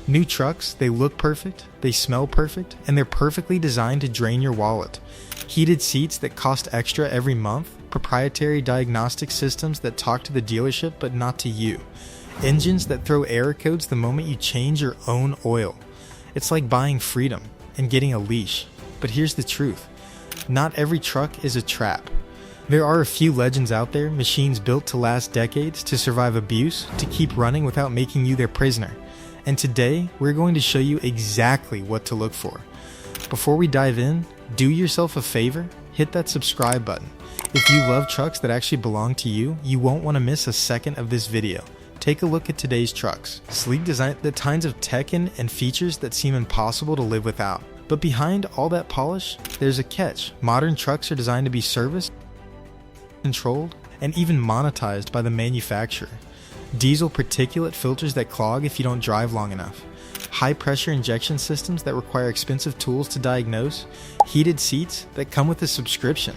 New trucks, they look perfect, they smell perfect, and they're perfectly designed to drain your wallet. Heated seats that cost extra every month, proprietary diagnostic systems that talk to the dealership but not to you, engines that throw error codes the moment you change your own oil. It's like buying freedom and getting a leash. But here's the truth. Not every truck is a trap. There are a few legends out there, machines built to last decades, to survive abuse, to keep running without making you their prisoner. And today, we're going to show you exactly what to look for. Before we dive in, do yourself a favor, hit that subscribe button. If you love trucks that actually belong to you, you won't want to miss a second of this video. Take a look at today's trucks. Sleek design, the kinds of tech and features that seem impossible to live without. But behind all that polish, there's a catch. Modern trucks are designed to be serviced, controlled, and even monetized by the manufacturer. Diesel particulate filters that clog if you don't drive long enough. High pressure injection systems that require expensive tools to diagnose. Heated seats that come with a subscription.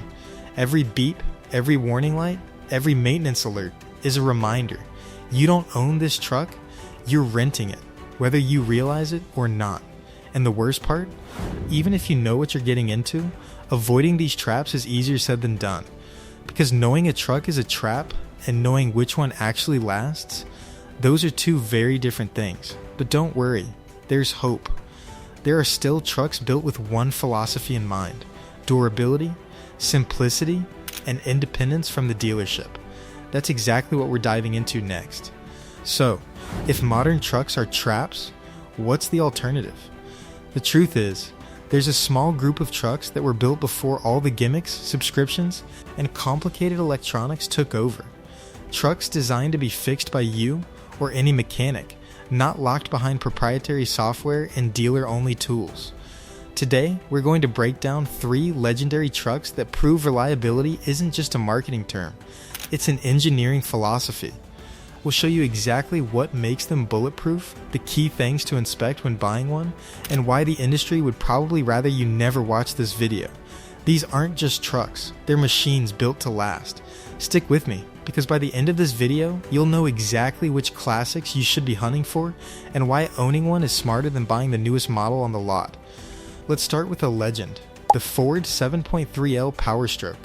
Every beep, every warning light, every maintenance alert is a reminder. You don't own this truck, you're renting it, whether you realize it or not. And the worst part, even if you know what you're getting into, avoiding these traps is easier said than done. Because knowing a truck is a trap and knowing which one actually lasts, those are two very different things. But don't worry, there's hope. There are still trucks built with one philosophy in mind: durability, simplicity, and independence from the dealership. That's exactly what we're diving into next. So, if modern trucks are traps, what's the alternative? The truth is, there's a small group of trucks that were built before all the gimmicks, subscriptions, and complicated electronics took over. Trucks designed to be fixed by you or any mechanic, not locked behind proprietary software and dealer-only tools. Today, we're going to break down 3 legendary trucks that prove reliability isn't just a marketing term, it's an engineering philosophy. We'll show you exactly what makes them bulletproof, the key things to inspect when buying one, and why the industry would probably rather you never watch this video. These aren't just trucks, they're machines built to last. Stick with me, because by the end of this video, you'll know exactly which classics you should be hunting for, and why owning one is smarter than buying the newest model on the lot. Let's start with a legend, the Ford 7.3L Power Stroke.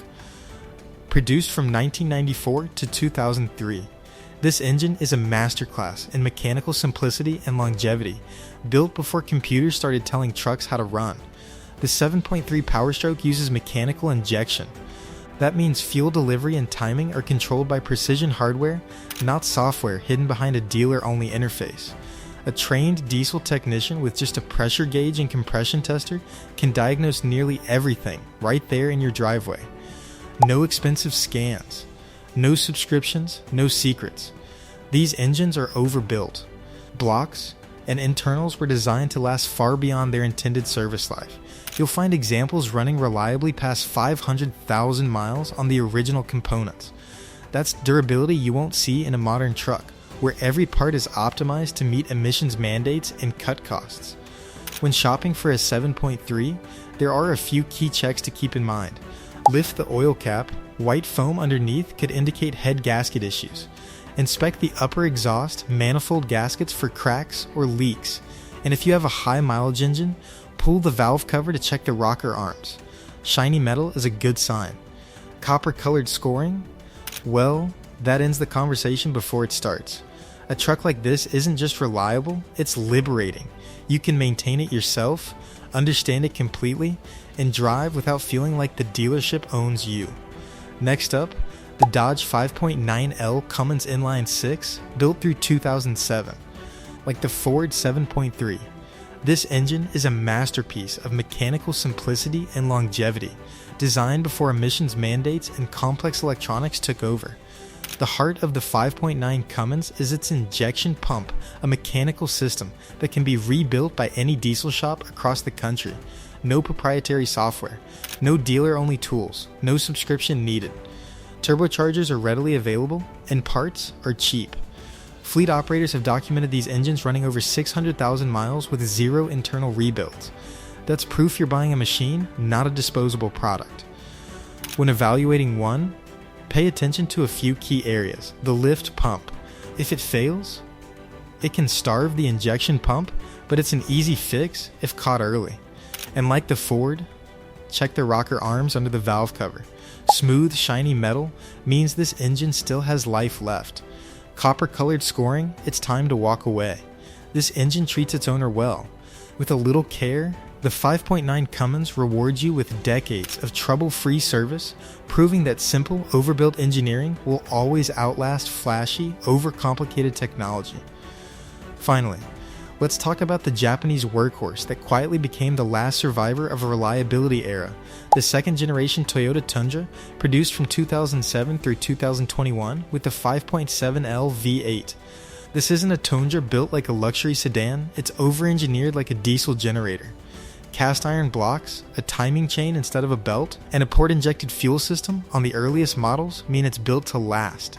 Produced from 1994 to 2003. This engine is a masterclass in mechanical simplicity and longevity, built before computers started telling trucks how to run. The 7.3 Power Stroke uses mechanical injection. That means fuel delivery and timing are controlled by precision hardware, not software hidden behind a dealer-only interface. A trained diesel technician with just a pressure gauge and compression tester can diagnose nearly everything right there in your driveway. No expensive scans, no subscriptions, no secrets. These engines are overbuilt. Blocks and internals were designed to last far beyond their intended service life. You'll find examples running reliably past 500,000 miles on the original components. That's durability you won't see in a modern truck, where every part is optimized to meet emissions mandates and cut costs. When shopping for a 7.3, there are a few key checks to keep in mind. Lift the oil cap. White foam underneath could indicate head gasket issues. Inspect the upper exhaust manifold gaskets for cracks or leaks. And if you have a high mileage engine, pull the valve cover to check the rocker arms. Shiny metal is a good sign. Copper colored scoring? Well, that ends the conversation before it starts. A truck like this isn't just reliable, it's liberating. You can maintain it yourself, understand it completely, and drive without feeling like the dealership owns you. Next up, the Dodge 5.9L Cummins Inline 6, built through 2007. Like the Ford 7.3, this engine is a masterpiece of mechanical simplicity and longevity, designed before emissions mandates and complex electronics took over. The heart of the 5.9 Cummins is its injection pump, a mechanical system that can be rebuilt by any diesel shop across the country. No proprietary software, no dealer-only tools, no subscription needed. Turbochargers are readily available, and parts are cheap. Fleet operators have documented these engines running over 600,000 miles with 0 internal rebuilds. That's proof you're buying a machine, not a disposable product. When evaluating one, pay attention to a few key areas. The lift pump. If it fails, It can starve the injection pump, but it's an easy fix if caught early. And like the Ford, check the rocker arms under the valve cover. Smooth, shiny metal means this engine still has life left. Copper-colored scoring, it's time to walk away. This engine treats its owner well. With a little care, the 5.9 Cummins rewards you with decades of trouble-free service, proving that simple, overbuilt engineering will always outlast flashy, overcomplicated technology. Finally, let's talk about the Japanese workhorse that quietly became the last survivor of a reliability era, the second-generation Toyota Tundra, produced from 2007 through 2021 with the 5.7L V8. This isn't a Tundra built like a luxury sedan, it's over-engineered like a diesel generator. Cast iron blocks, a timing chain instead of a belt, and a port-injected fuel system on the earliest models mean it's built to last,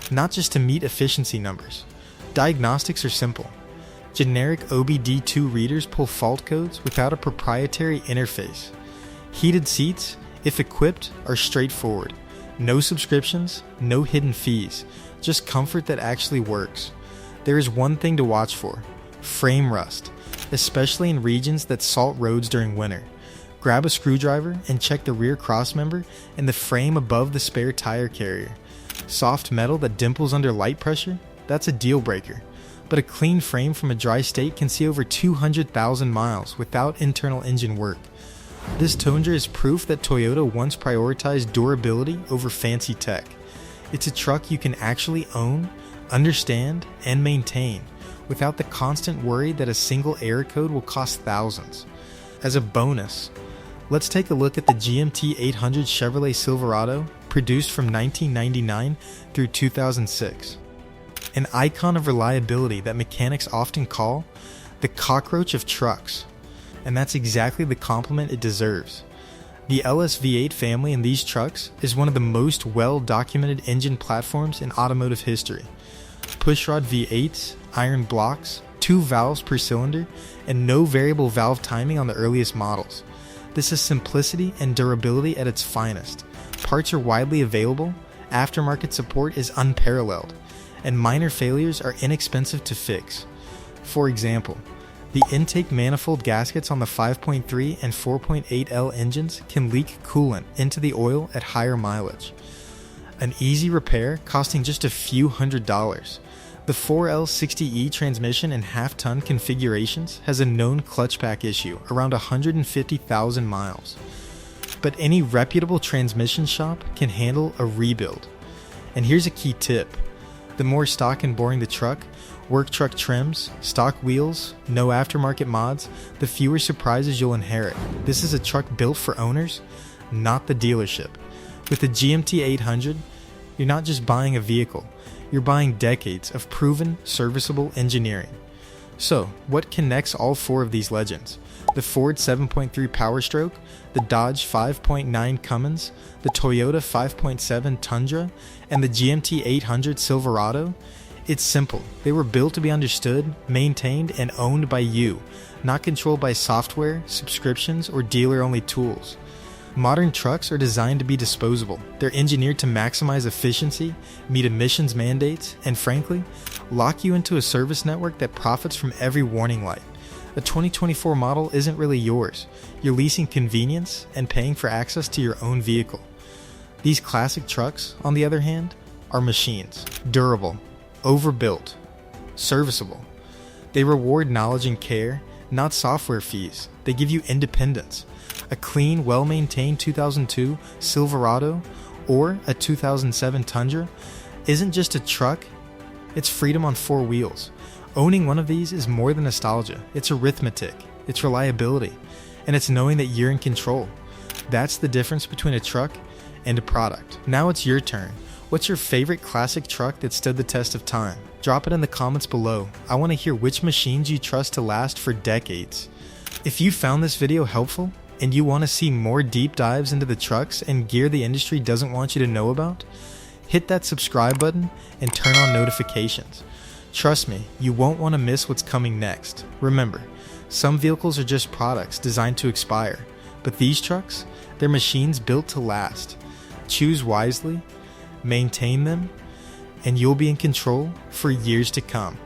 not just to meet efficiency numbers. Diagnostics are simple. Generic OBD2 readers pull fault codes without a proprietary interface. Heated seats, if equipped, are straightforward. No subscriptions, no hidden fees, just comfort that actually works. There is one thing to watch for: frame rust, especially in regions that salt roads during winter. Grab a screwdriver and check the rear crossmember and the frame above the spare tire carrier. Soft metal that dimples under light pressure? That's a deal breaker. But a clean frame from a dry state can see over 200,000 miles without internal engine work. This Tundra is proof that Toyota once prioritized durability over fancy tech. It's a truck you can actually own, understand, and maintain without the constant worry that a single error code will cost thousands. As a bonus, let's take a look at the GMT800 Chevrolet Silverado, produced from 1999 through 2006. An icon of reliability that mechanics often call the cockroach of trucks, and that's exactly the compliment it deserves. The LSV8 family in these trucks is one of the most well-documented engine platforms in automotive history. Pushrod V8s, iron blocks, 2 valves per cylinder, and no variable valve timing on the earliest models. This is simplicity and durability at its finest. Parts are widely available, aftermarket support is unparalleled, and minor failures are inexpensive to fix. For example, the intake manifold gaskets on the 5.3 and 4.8L engines can leak coolant into the oil at higher mileage. An easy repair costing just a few $100s. The 4L60E transmission in half-ton configurations has a known clutch pack issue around 150,000 miles. But any reputable transmission shop can handle a rebuild. And here's a key tip. The more stock and boring the truck, work truck trims, stock wheels, no aftermarket mods, the fewer surprises you'll inherit. This is a truck built for owners, not the dealership. With the GMT800, you're not just buying a vehicle, you're buying decades of proven, serviceable engineering. So, what connects all 4 of these legends? The Ford 7.3 Power Stroke, the Dodge 5.9 Cummins, the Toyota 5.7 Tundra, and the GMT800 Silverado? It's simple. They were built to be understood, maintained, and owned by you, not controlled by software, subscriptions, or dealer-only tools. Modern trucks are designed to be disposable. They're engineered to maximize efficiency, meet emissions mandates, and frankly, lock you into a service network that profits from every warning light. A 2024 model isn't really yours. You're leasing convenience and paying for access to your own vehicle. These classic trucks, on the other hand, are machines. Durable, overbuilt, serviceable. They reward knowledge and care, not software fees. They give you independence. A clean, well-maintained 2002 Silverado or a 2007 Tundra isn't just a truck, it's freedom on 4 wheels. Owning one of these is more than nostalgia. It's arithmetic, it's reliability, and it's knowing that you're in control. That's the difference between a truck and a product. Now it's your turn. What's your favorite classic truck that stood the test of time? Drop it in the comments below. I want to hear which machines you trust to last for decades. If you found this video helpful, and you want to see more deep dives into the trucks and gear the industry doesn't want you to know about, hit that subscribe button and turn on notifications. Trust me, you won't want to miss what's coming next. Remember, some vehicles are just products designed to expire, but these trucks, they're machines built to last. Choose wisely, maintain them, and you'll be in control for years to come.